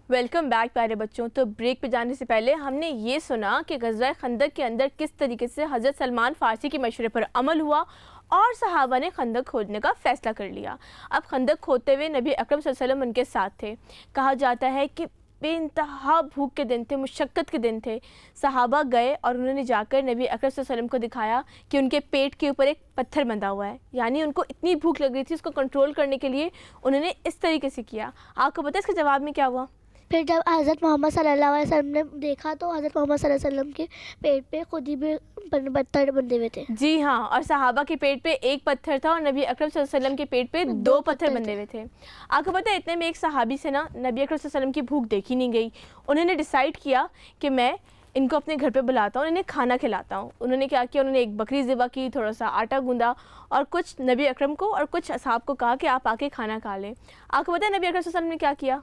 Welcome back پیارے بچوں. تو بریک پہ جانے سے پہلے ہم نے یہ سنا کہ غزوہ خندق کے اندر کس طریقے سے حضرت سلمان فارسی کے مشورے پر عمل ہوا اور صحابہ نے خندق کھودنے کا فیصلہ کر لیا. اب خندق کھودتے ہوئے نبی اکرم صلی اللہ علیہ وسلم ان کے ساتھ تھے. کہا جاتا ہے کہ بے انتہا بھوک کے دن تھے, مشقت کے دن تھے. صحابہ گئے اور انہوں نے جا کر نبی اکرم صلی اللہ علیہ وسلم کو دکھایا کہ ان کے پیٹ کے اوپر ایک پتھر بندھا ہوا ہے. یعنی ان کو اتنی بھوک لگ رہی تھی, اس کو کنٹرول کرنے کے لیے انہوں نے اس طریقے سے کیا. آپ کو پتہ ہے اس کے جواب میں کیا ہوا؟ پھر جب حضرت محمد صلی اللہ علیہ وسلم نے دیکھا تو حضرت محمد صلی اللہ علیہ وسلم کے پیٹ پہ خود ہی بھی پتھر بندھے ہوئے تھے. جی ہاں, اور صحابہ کے پیٹ پہ ایک پتھر تھا اور نبی اکرم صلی اللہ علیہ وسلم کے پیٹ پہ دو پتھر بندھے ہوئے تھے. آپ کو پتہ ہے اتنے میں ایک صحابی سے نا نبی اکرم صلی اللہ علیہ وسلم کی بھوک دیکھی نہیں گئی. انہوں نے ڈیسائیڈ کیا کہ میں ان کو اپنے گھر پہ بلاتا ہوں, انہیں کھانا کھلاتا ہوں. انہوں نے کیا کیا, انہوں نے ایک بکری ذبح کی, تھوڑا سا آٹا گوندا اور کچھ نبی اکرم کو اور کچھ اصحاب کو کہا کہ آپ آ کے کھانا کھا لیں. آپ کو پتہ ہے نبی اکرم صلی اللہ علیہ وسلم نے کیا کیا؟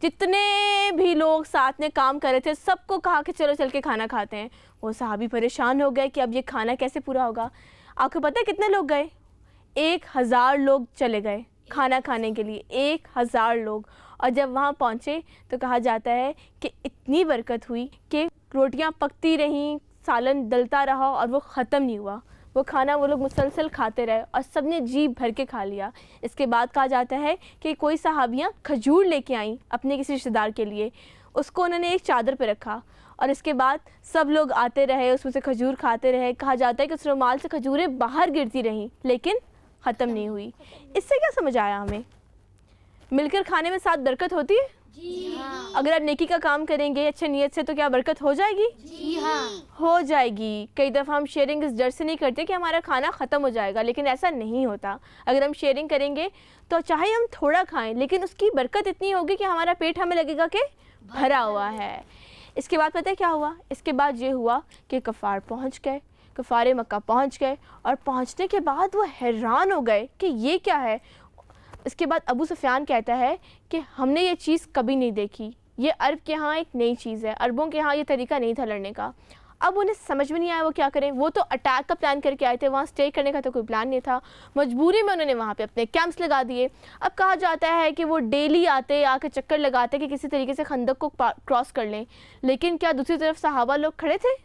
جتنے بھی لوگ ساتھ میں کام کر رہے تھے سب کو کہا کہ چلو چل کے کھانا کھاتے ہیں. وہ صحابی پریشان ہو گئے کہ اب یہ کھانا کیسے پورا ہوگا. آپ کو پتہ ہے کتنے لوگ گئے؟ 1000 لوگ چلے گئے کھانا کھانے کے لیے, 1000 لوگ. اور جب وہاں پہنچے تو کہا جاتا ہے کہ اتنی برکت ہوئی کہ روٹیاں پکتی رہیں, سالن ڈلتا رہا اور وہ ختم نہیں ہوا. وہ کھانا وہ لوگ مسلسل کھاتے رہے اور سب نے جی بھر کے کھا لیا. اس کے بعد کہا جاتا ہے کہ کوئی صحابیاں کھجور لے کے آئیں اپنے کسی رشتہ دار کے لیے, اس کو انہوں نے ایک چادر پہ رکھا اور اس کے بعد سب لوگ آتے رہے, اس میں سے کھجور کھاتے رہے. کہا جاتا ہے کہ اس رومال سے کھجوریں باہر گرتی رہیں لیکن ختم نہیں ہوئی. اس سے کیا سمجھ آیا ہمیں؟ مل کر کھانے میں ساتھ برکت ہوتی ہے. جی ہاں. اگر آپ نیکی کا کام کریں گے اچھے نیت سے تو کیا برکت ہو جائے گی؟ جی ہاں ہو جائے گی. کئی دفعہ ہم شیئرنگ اس ڈر سے نہیں کرتے کہ ہمارا کھانا ختم ہو جائے گا, لیکن ایسا نہیں ہوتا. اگر ہم شیئرنگ کریں گے تو چاہے ہم تھوڑا کھائیں لیکن اس کی برکت اتنی ہوگی کہ ہمارا پیٹ ہمیں لگے گا کہ بھرا ہوا ہے. اس کے بعد پتہ ہے کیا ہوا؟ اس کے بعد یہ ہوا کہ کفار پہنچ گئے, کفار مکہ پہنچ گئے, اور پہنچنے کے بعد وہ حیران ہو گئے کہ یہ کیا ہے. اس کے بعد ابو سفیان کہتا ہے کہ ہم نے یہ چیز کبھی نہیں دیکھی, یہ عرب کے ہاں ایک نئی چیز ہے, عربوں کے ہاں یہ طریقہ نہیں تھا لڑنے کا. اب انہیں سمجھ میں نہیں آیا وہ کیا کریں. وہ تو اٹیک کا پلان کر کے آئے تھے, وہاں سٹے کرنے کا تو کوئی پلان نہیں تھا. مجبوری میں انہوں نے وہاں پہ اپنے کیمپس لگا دیے. اب کہا جاتا ہے کہ وہ ڈیلی آتے, آ کے چکر لگاتے کہ کسی طریقے سے خندق کو کراس کر لیں. لیکن کیا دوسری طرف صحابہ لوگ کھڑے تھے؟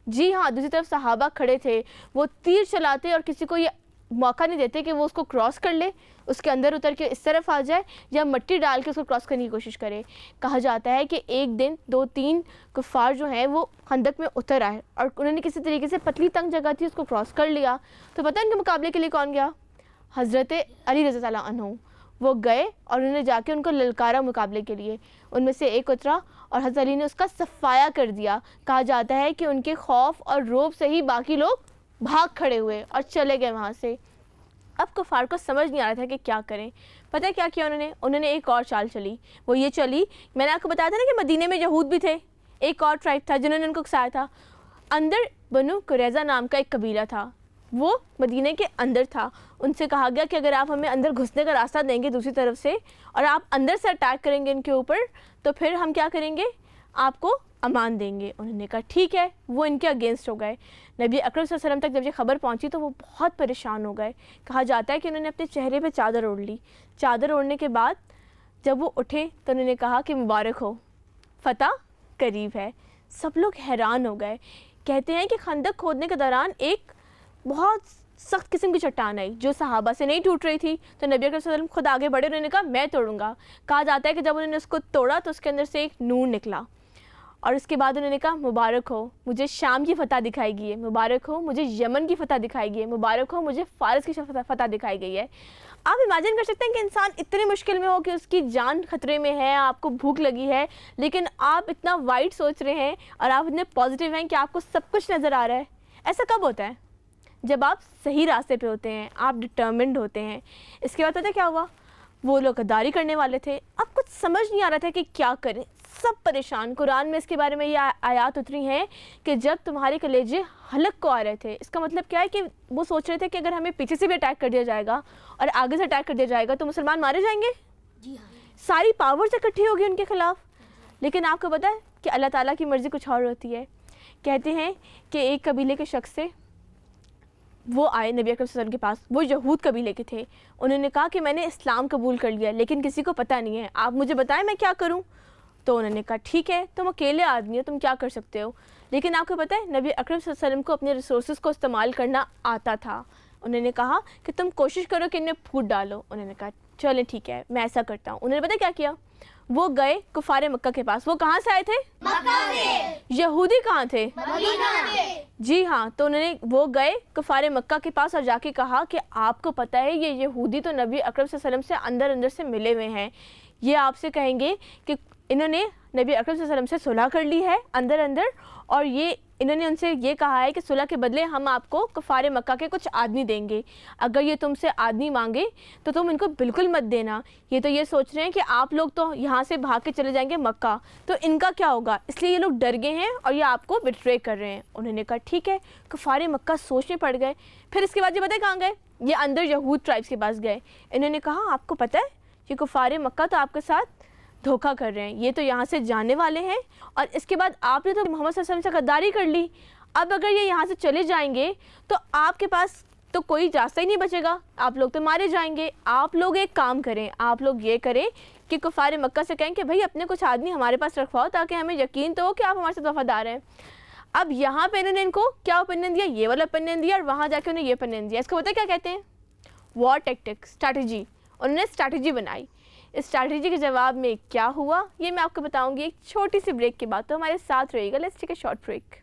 جی ہاں, دوسری طرف صحابہ کھڑے تھے. وہ تیر چلاتے اور کسی کو یہ موقع نہیں دیتے کہ وہ اس کو کراس کر لے, اس کے اندر اتر کے اس طرف آ جائے یا مٹی ڈال کے اس کو کراس کرنے کی کوشش کرے. کہا جاتا ہے کہ ایک دن 2-3 کفار جو ہیں وہ خندق میں اتر آئے اور انہوں نے کسی طریقے سے پتلی تنگ جگہ تھی اس کو کراس کر لیا. تو پتہ ہے ان کے مقابلے کے لیے کون گیا؟ حضرت علی رضی اللہ عنہ. وہ گئے اور انہوں نے جا کے ان کو للکارا مقابلے کے لیے. ان میں سے ایک اترا اور حضرت علی نے اس کا صفایا کر دیا. کہا جاتا ہے کہ ان کے خوف اور روب سے ہی باقی لوگ بھاگ کھڑے ہوئے اور چلے گئے وہاں سے. اب کفار کو سمجھ نہیں آ رہا تھا کہ کیا کریں. پتہ ہے کیا کیا انہوں نے ایک اور چال چلی. وہ یہ چلی, میں نے آپ کو بتایا تھا نا کہ مدینے میں یہود بھی تھے, ایک اور ٹرائب تھا جنہوں نے ان کو اکسایا تھا. اندر بنو قریظہ نام کا ایک قبیلہ تھا, وہ مدینے کے اندر تھا. ان سے کہا گیا کہ اگر آپ ہمیں اندر گھسنے کا راستہ دیں گے دوسری طرف سے اور آپ اندر سے اٹیک کریں گے ان کے اوپر تو پھر ہم کیا کریں گے, آپ کو امان دیں گے. انہوں نے کہا ٹھیک ہے. وہ ان کے اگینسٹ ہو گئے. نبی اکرم صلی اللہ علیہ وسلم تک جب یہ خبر پہنچی تو وہ بہت پریشان ہو گئے. کہا جاتا ہے کہ انہوں نے اپنے چہرے پہ چادر اوڑھ لی. چادر اوڑھنے کے بعد جب وہ اٹھے تو انہوں نے کہا کہ مبارک ہو, فتح قریب ہے. سب لوگ حیران ہو گئے. کہتے ہیں کہ خندق کھودنے کے دوران ایک بہت سخت قسم کی چٹان آئی جو صحابہ سے نہیں ٹوٹ رہی تھی, تو نبی اکرم صلی اللہ علیہ وسلم خود آگے بڑھے, انہوں نے کہا میں توڑوں گا. کہا جاتا ہے کہ جب انہوں نے اس کو توڑا تو اس کے اندر سے ایک نور نکلا اور اس کے بعد انہوں نے کہا مبارک ہو, مجھے شام کی فتح دکھائی گئی ہے, مبارک ہو مجھے یمن کی فتح دکھائی گئی ہے, مبارک ہو مجھے فارس کی فتح دکھائی گئی ہے. آپ امیجن کر سکتے ہیں کہ انسان اتنی مشکل میں ہو کہ اس کی جان خطرے میں ہے, آپ کو بھوک لگی ہے, لیکن آپ اتنا وائٹ سوچ رہے ہیں اور آپ اتنے پازیٹیو ہیں کہ آپ کو سب کچھ نظر آ رہا ہے. ایسا کب ہوتا ہے؟ جب آپ صحیح راستے پہ ہوتے ہیں, آپ ڈٹرمنڈ ہوتے ہیں. اس کے بعد پتہ ہے کیا ہوا؟ وہ لوگ غداری کرنے والے تھے. اب کچھ سمجھ نہیں آ رہا تھا کہ کیا کریں, سب پریشان. قرآن میں اس کے بارے میں یہ آیات اتری ہیں کہ جب تمہارے کلیجے حلق کو آ رہے تھے. اس کا مطلب کیا ہے کہ وہ سوچ رہے تھے کہ اگر ہمیں پیچھے سے بھی اٹیک کر دیا جائے گا اور آگے سے اٹیک کر دیا جائے گا تو مسلمان مارے جائیں گے. جی ہاں. ساری پاورز اکٹھی ہوگی ان کے خلاف. لیکن آپ کو پتہ ہے کہ اللہ تعالیٰ کی مرضی کچھ اور ہوتی ہے. کہتے ہیں کہ ایک قبیلے کے شخص سے وہ آئے نبی اکرم صلی اللہ علیہ وسلم کے پاس. وہ یہود قبیلے کے تھے. انہوں نے کہا کہ میں نے اسلام قبول کر لیا لیکن کسی کو پتہ نہیں ہے, آپ مجھے بتائیں میں کیا کروں. تو انہوں نے کہا ٹھیک ہے تم اکیلے آدمی ہو, تم کیا کر سکتے ہو, لیکن آپ کو پتہ ہے نبی اکرم صلی اللہ علیہ وسلم کو اپنے ریسورسز کو استعمال کرنا آتا تھا. انہوں نے کہا کہ تم کوشش کرو کہ ان میں پھوٹ ڈالو. انہوں نے کہا چلیں ٹھیک ہے میں ایسا کرتا ہوں. انہوں نے پتہ کیا کیا, وہ گئے کفار مکہ کے پاس. وہ کہاں سے آئے تھے؟ مکہ سے. یہودی کہاں تھے؟ مدینہ سے. جی ہاں, تو انہوں نے وہ گئے کفار مکہ کے پاس اور جا کے کہا کہ آپ کو پتہ ہے یہ یہودی تو نبی اکرم صلی اللہ علیہ وسلم سے اندر سے ملے ہوئے ہیں, یہ آپ سے کہیں گے کہ انہوں نے نبی اکرم صلی اللہ علیہ وسلم سے صلح کر لی ہے اندر, اور یہ انہوں نے ان سے یہ کہا ہے کہ صلح کے بدلے ہم آپ کو کفار مکہ کے کچھ آدمی دیں گے, اگر یہ تم سے آدمی مانگے تو تم ان کو بالکل مت دینا. یہ تو یہ سوچ رہے ہیں کہ آپ لوگ تو یہاں سے بھاگ کے چلے جائیں گے مکہ, تو ان کا کیا ہوگا, اس لیے یہ لوگ ڈر گئے ہیں اور یہ آپ کو بٹرے کر رہے ہیں. انہوں نے کہا ٹھیک ہے. کفار مکہ سوچنے پڑ گئے. پھر اس کے بعد یہ پتہ ہے کہاں گئے, یہ اندر یہود ٹرائبس کے پاس گئے. انہوں نے کہا آپ کو پتہ ہے کہ کفار مکہ تو آپ کے ساتھ دھوکہ کر رہے ہیں, یہ تو یہاں سے جانے والے ہیں, اور اس کے بعد آپ نے تو محمد صلی اللہ علیہ وسلم سے غداری کر لی. اب اگر یہ یہاں سے چلے جائیں گے تو آپ کے پاس تو کوئی راستہ ہی نہیں بچے گا, آپ لوگ تو مارے جائیں گے. آپ لوگ ایک کام کریں, آپ لوگ یہ کریں کہ کفار مکہ سے کہیں کہ بھائی اپنے کچھ آدمی ہمارے پاس رکھواؤ تاکہ ہمیں یقین تو ہو کہ آپ ہمارے ساتھ وفادار ہیں. اب یہاں پہ انہوں نے ان کو کیا اوپینین دیا, یہ والا اوپینین دیا, اور وہاں جا کے انہیں یہ اوپینین دیا. اس کو پتہ ہے کیا کہتے ہیں؟ وار ٹیکٹک, اسٹریٹجی. انہوں نے اسٹریٹجی بنائی. اس اسٹریٹجی کے جواب میں کیا ہوا یہ میں آپ کو بتاؤں گی ایک چھوٹی سی بریک کے بعد, تو ہمارے ساتھ رہیے گا. Let's take a short break.